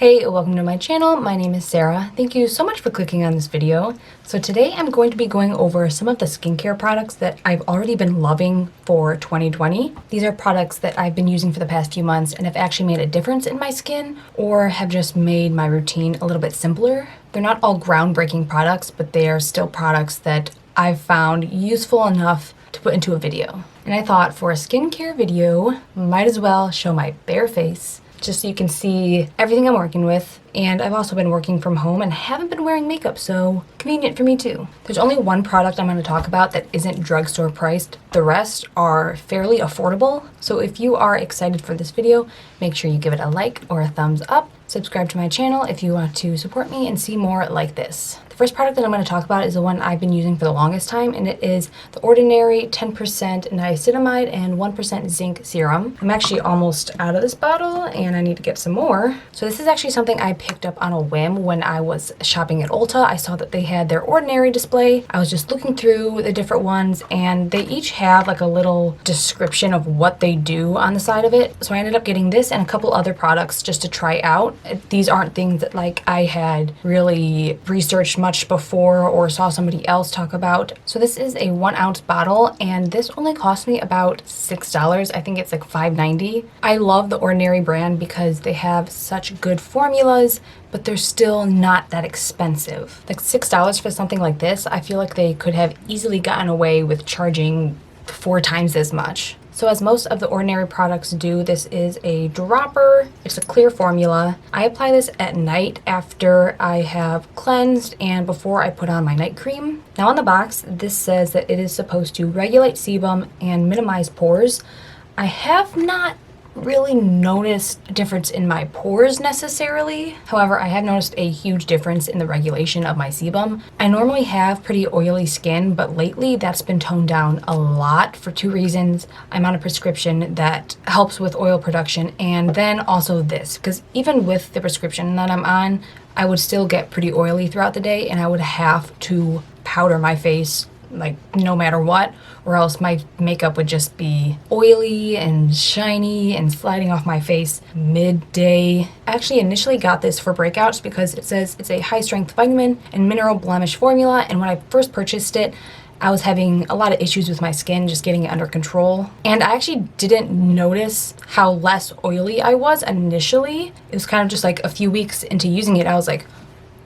Hey, welcome to my channel. My name is Sarah. Thank you so much for clicking on this video. So today I'm going to be going over some of the skincare products that I've already been loving for 2020. These are products that I've been using for the past few months and have actually made a difference in my skin or have just made my routine a little bit simpler. They're not all groundbreaking products, but they are still products that I've found useful enough to put into a video. And I thought for a skincare video, might as well show my bare face just so you can see everything I'm working with. And I've also been working from home and haven't been wearing makeup, so convenient for me too. There's only one product I'm going to talk about that isn't drugstore priced. The rest are fairly affordable. So if you are excited for this video, make sure you give it a like or a thumbs up. Subscribe to my channel if you want to support me and see more like this. The first product that I'm going to talk about is the one I've been using for the longest time, and it is the Ordinary 10% niacinamide and 1% zinc serum. I'm actually almost out of this bottle and I need to get some more. So this is actually something I picked up on a whim when I was shopping at Ulta. I saw that they had their Ordinary display. I was just looking through the different ones and they each have like a little description of what they do on the side of it. So I ended up getting this and a couple other products just to try out. These aren't things that like I had really researched much before or saw somebody else talk about. So this is a 1 ounce bottle and this only cost me about $6. I think it's like $5.90. I love the Ordinary brand because they have such good formulas, but they're still not that expensive. Like $6 for something like this, I feel like they could have easily gotten away with charging 4 times as much. So as most of the Ordinary products do, this is a dropper. It's a clear formula. I apply this at night after I have cleansed and before I put on my night cream. Now on the box, this says that it is supposed to regulate sebum and minimize pores. I have not really noticed a difference in my pores necessarily. However, I have noticed a huge difference in the regulation of my sebum. I normally have pretty oily skin, but lately that's been toned down a lot for 2 reasons. I'm on a prescription that helps with oil production, and then also this, because even with the prescription that I'm on, I would still get pretty oily throughout the day and I would have to powder my face like no matter what, or else my makeup would just be oily and shiny and sliding off my face midday. I actually initially got this for breakouts because it says it's a high strength vitamin and mineral blemish formula, and when I first purchased it, I was having a lot of issues with my skin, just getting it under control. And I actually didn't notice how less oily I was initially. It was kind of just like a few weeks into using it, I was like,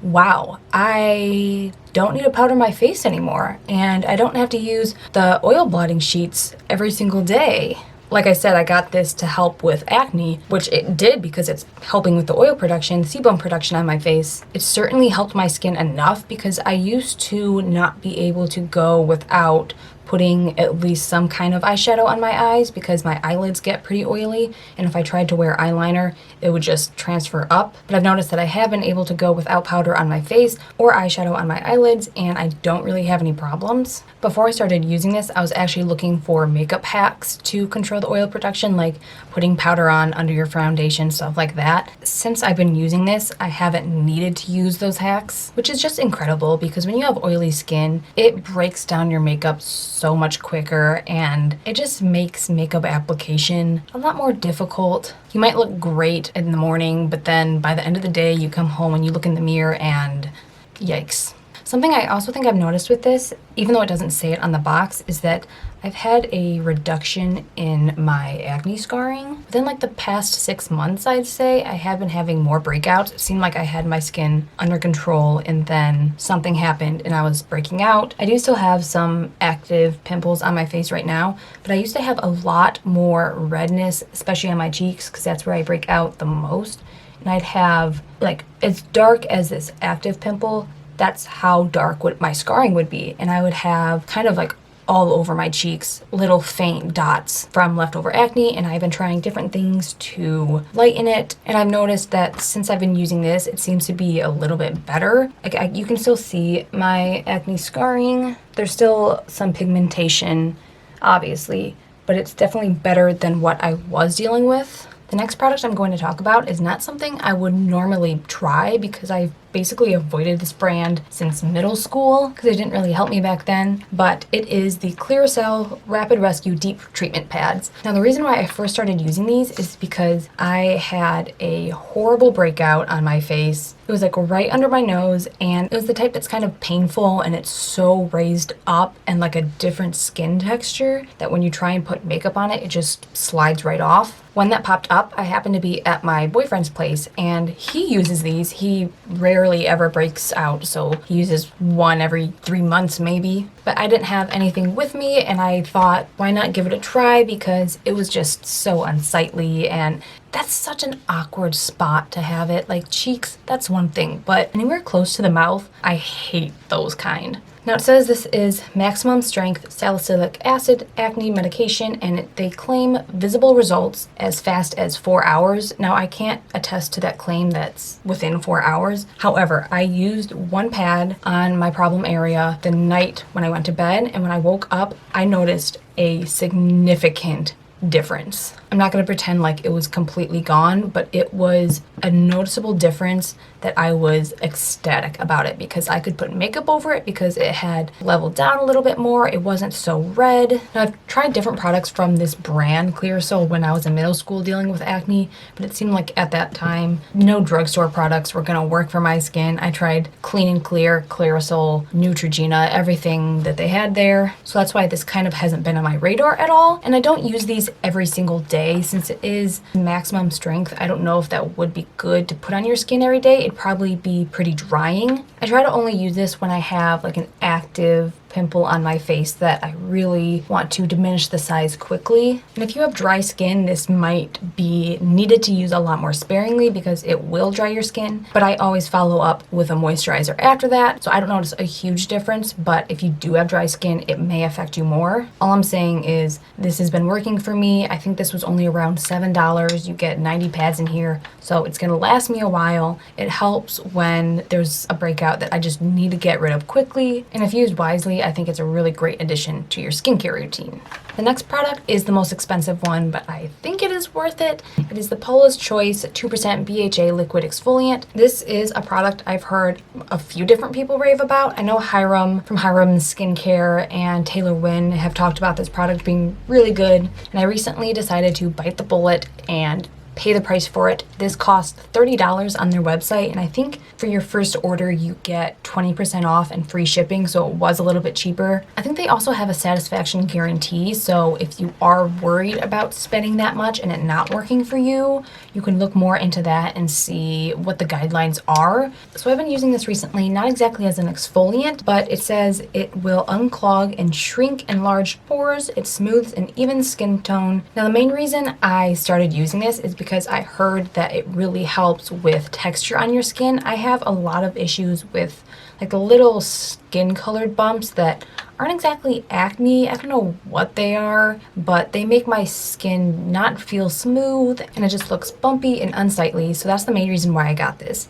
wow, I don't need to powder my face anymore, and I don't have to use the oil blotting sheets every single day. Like I said, I got this to help with acne, which it did because it's helping with the oil production, sebum production on my face. It certainly helped my skin enough because I used to not be able to go without putting at least some kind of eyeshadow on my eyes because my eyelids get pretty oily, and if I tried to wear eyeliner, it would just transfer up. But I've noticed that I have been able to go without powder on my face or eyeshadow on my eyelids, and I don't really have any problems. Before I started using this, I was actually looking for makeup hacks to control the oil production, like putting powder on under your foundation, stuff like that. Since I've been using this, I haven't needed to use those hacks, which is just incredible because when you have oily skin, it breaks down your makeup so much quicker and it just makes makeup application a lot more difficult. You might look great in the morning, but then by the end of the day, you come home and you look in the mirror and yikes. Something I also think I've noticed with this, even though it doesn't say it on the box, is that I've had a reduction in my acne scarring. Within like the past 6 months, I'd say, I have been having more breakouts. It seemed like I had my skin under control and then something happened and I was breaking out. I do still have some active pimples on my face right now, but I used to have a lot more redness, especially on my cheeks, because that's where I break out the most. And I'd have like as dark as this active pimple, that's how dark my scarring would be. And I would have kind of like all over my cheeks, little faint dots from leftover acne, and I've been trying different things to lighten it. And I've noticed that since I've been using this, it seems to be a little bit better. Like you can still see my acne scarring. There's still some pigmentation, obviously, but it's definitely better than what I was dealing with. The next product I'm going to talk about is not something I would normally try because I've basically avoided this brand since middle school because it didn't really help me back then, but it is the Clearasil Rapid Rescue Deep Treatment Pads. Now, the reason why I first started using these is because I had a horrible breakout on my face. It was like right under my nose, and it was the type that's kind of painful, and it's so raised up and like a different skin texture that when you try and put makeup on it, it just slides right off. When that popped up, I happened to be at my boyfriend's place, and he uses these. He rarely ever breaks out, so he uses one every 3 months maybe. But I didn't have anything with me, and I thought, why not give it a try, because it was just so unsightly, and that's such an awkward spot to have it. Like cheeks, that's one thing, but anywhere close to the mouth, I hate those kind. Now it says this is maximum strength salicylic acid acne medication, and they claim visible results as fast as 4 hours. Now I can't attest to that claim that's within 4 hours. However, I used one pad on my problem area the night when I went to bed, and when I woke up, I noticed a significant difference. I'm not going to pretend like it was completely gone, but it was a noticeable difference that I was ecstatic about it because I could put makeup over it because it had leveled down a little bit more. It wasn't so red. Now, I've tried different products from this brand, Clearasil, when I was in middle school dealing with acne, but it seemed like at that time, no drugstore products were going to work for my skin. I tried Clean and Clear, Clearasil, Neutrogena, everything that they had there. So that's why this kind of hasn't been on my radar at all. And I don't use these every single day since it is maximum strength. I don't know if that would be good to put on your skin every day. It'd probably be pretty drying. I try to only use this when I have like an active pimple on my face that I really want to diminish the size quickly. And if you have dry skin, this might be needed to use a lot more sparingly because it will dry your skin, but I always follow up with a moisturizer after that, so I don't notice a huge difference. But if you do have dry skin, it may affect you more. All I'm saying is this has been working for me. I think this was only around $7. You get 90 pads in here, so it's gonna last me a while. It helps when there's a breakout that I just need to get rid of quickly, and if used wisely, I think it's a really great addition to your skincare routine. The next product is the most expensive one, but I think it is worth it. It is the Paula's Choice 2% BHA Liquid Exfoliant. This is a product I've heard a few different people rave about. I know Hiram from Hiram Skincare and Taylor Wynn have talked about this product being really good, and I recently decided to bite the bullet and pay the price for it. This costs $30 on their website, and I think for your first order you get 20% off and free shipping, so it was a little bit cheaper. I think they also have a satisfaction guarantee, so if you are worried about spending that much and it not working for you, you can look more into that and see what the guidelines are. So I've been using this recently, not exactly as an exfoliant, but it says it will unclog and shrink enlarged pores. It smooths an even skin tone. Now, the main reason I started using this is because I heard that it really helps with texture on your skin. I have a lot of issues with like the little skin colored bumps that aren't exactly acne. I don't know what they are, but they make my skin not feel smooth and it just looks bumpy and unsightly. So that's the main reason why I got this.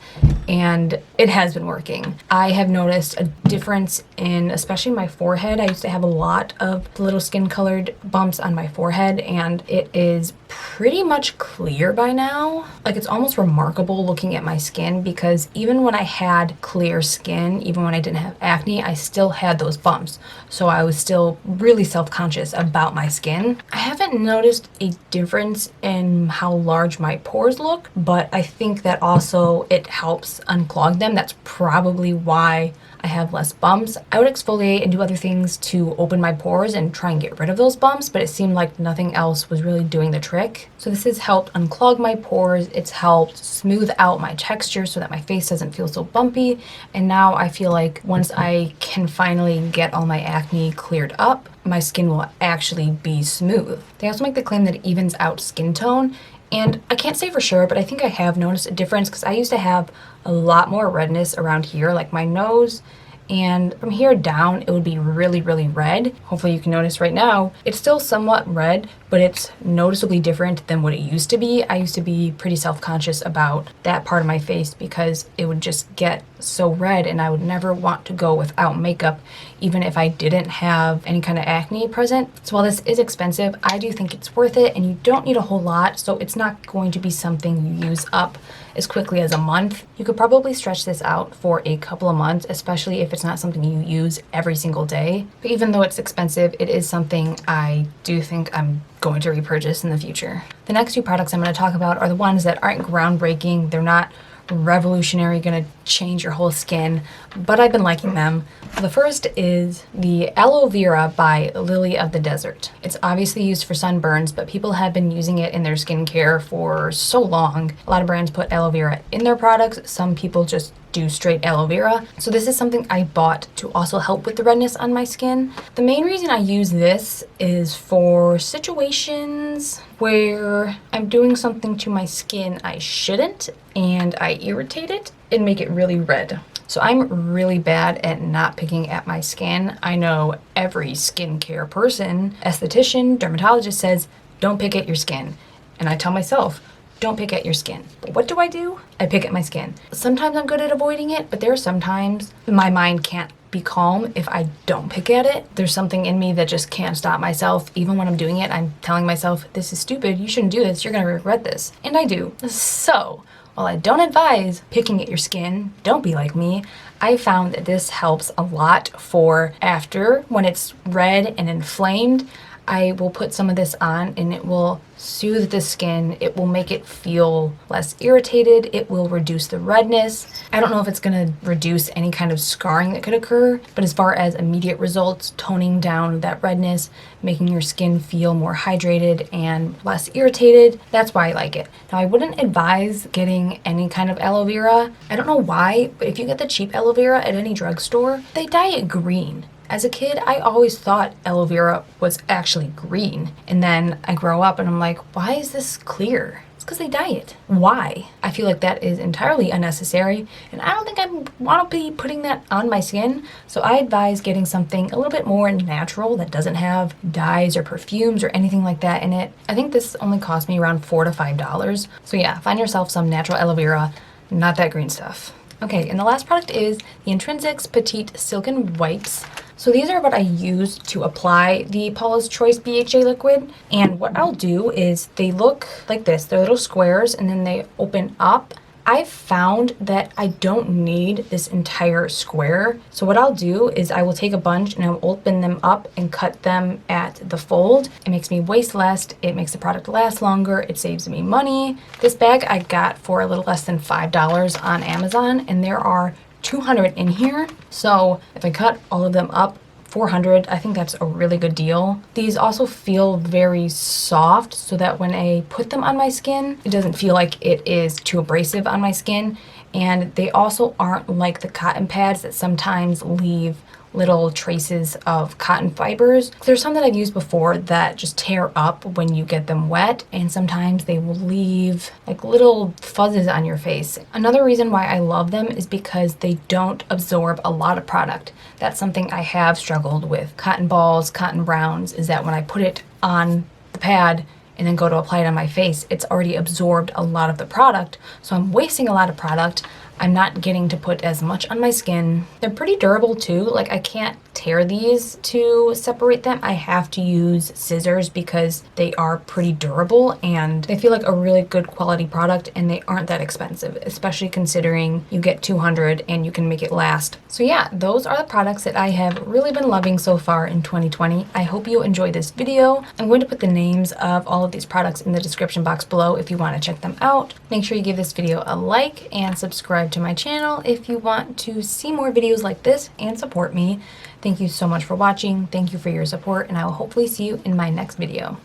And it has been working. I have noticed a difference in especially my forehead. I used to have a lot of little skin colored bumps on my forehead, and it is pretty much clear by now. Like, it's almost remarkable looking at my skin because even when I had clear skin, even when I didn't have acne, I still had those bumps. So I was still really self-conscious about my skin. I haven't noticed a difference in how large my pores look, but I think that also it helps unclog them. That's probably why I have less bumps. I would exfoliate and do other things to open my pores and try and get rid of those bumps, but it seemed like nothing else was really doing the trick. So this has helped unclog my pores. It's helped smooth out my texture so that my face doesn't feel so bumpy. And now I feel like once I can finally get all my acne cleared up, my skin will actually be smooth. They also make the claim that it evens out skin tone. And I can't say for sure, but I think I have noticed a difference because I used to have a lot more redness around here, like my nose and from here down it would be really, really red. Hopefully you can notice right now it's still somewhat red, but it's noticeably different than what it used to be. I used to be pretty self-conscious about that part of my face because it would just get so red and I would never want to go without makeup even if I didn't have any kind of acne present. So while this is expensive, I do think it's worth it, and you don't need a whole lot, so it's not going to be something you use up as quickly as a month. You could probably stretch this out for a couple of months, especially if it's not something you use every single day. But even though it's expensive, it is something I do think I'm going to repurchase in the future. The next two products I'm going to talk about are the ones that aren't groundbreaking. They're not revolutionary, gonna change your whole skin, but I've been liking them. The first is the Aloe Vera by Lily of the Desert. It's obviously used for sunburns, but people have been using it in their skincare for so long. A lot of brands put aloe vera in their products. Some people just do straight aloe vera. So this is something I bought to also help with the redness on my skin. The main reason I use this is for situations where I'm doing something to my skin I shouldn't and I irritate it and make it really red. So I'm really bad at not picking at my skin. I know every skincare person, esthetician, dermatologist says, don't pick at your skin. And I tell myself, don't pick at your skin. But what do? I pick at my skin. Sometimes I'm good at avoiding it, but there are sometimes my mind can't be calm if I don't pick at it. There's something in me that just can't stop myself. Even when I'm doing it, I'm telling myself, this is stupid, you shouldn't do this, you're gonna regret this. And I do. So, while I don't advise picking at your skin, don't be like me, I found that this helps a lot for after, when it's red and inflamed. I will put some of this on and it will soothe the skin. It will make it feel less irritated. It will reduce the redness. I don't know if it's gonna reduce any kind of scarring that could occur, but as far as immediate results, toning down that redness, making your skin feel more hydrated and less irritated, that's why I like it. Now, I wouldn't advise getting any kind of aloe vera. I don't know why, but if you get the cheap aloe vera at any drugstore, they dye it green. As a kid, I always thought aloe vera was actually green. And then I grow up and I'm like, why is this clear? It's because they dye it. Why? I feel like that is entirely unnecessary. And I don't think I want to be putting that on my skin. So I advise getting something a little bit more natural that doesn't have dyes or perfumes or anything like that in it. I think this only cost me around $4 to $5. So yeah, find yourself some natural aloe vera, not that green stuff. Okay, and the last product is the Intrinsics Petite Silken Wipes. So these are what I use to apply the Paula's Choice BHA liquid. And what I'll do is they look like this. They're little squares and then they open up. I've found that I don't need this entire square. So what I'll do is I will take a bunch and I'll open them up and cut them at the fold. It makes me waste less. It makes the product last longer. It saves me money. This bag I got for a little less than $5 on Amazon, and there are 200 in here. So if I cut all of them up, 400, I think that's a really good deal. These also feel very soft so that when I put them on my skin, it doesn't feel like it is too abrasive on my skin. And they also aren't like the cotton pads that sometimes leave little traces of cotton fibers. There's some that I've used before that just tear up when you get them wet, and sometimes they will leave like little fuzzes on your face. Another reason why I love them is because they don't absorb a lot of product. That's something I have struggled with. Cotton balls, cotton browns, is that when I put it on the pad and then go to apply it on my face, it's already absorbed a lot of the product, so I'm wasting a lot of product. I'm not getting to put as much on my skin. They're pretty durable too. Like, I can't tear these to separate them. I have to use scissors because they are pretty durable and they feel like a really good quality product, and they aren't that expensive, especially considering you get 200 and you can make it last. So yeah, those are the products that I have really been loving so far in 2020. I hope you enjoyed this video. I'm going to put the names of all of these products in the description box below if you want to check them out. Make sure you give this video a like and subscribe to my channel if you want to see more videos like this and support me. Thank you so much for watching. Thank you for your support, and I will hopefully see you in my next video.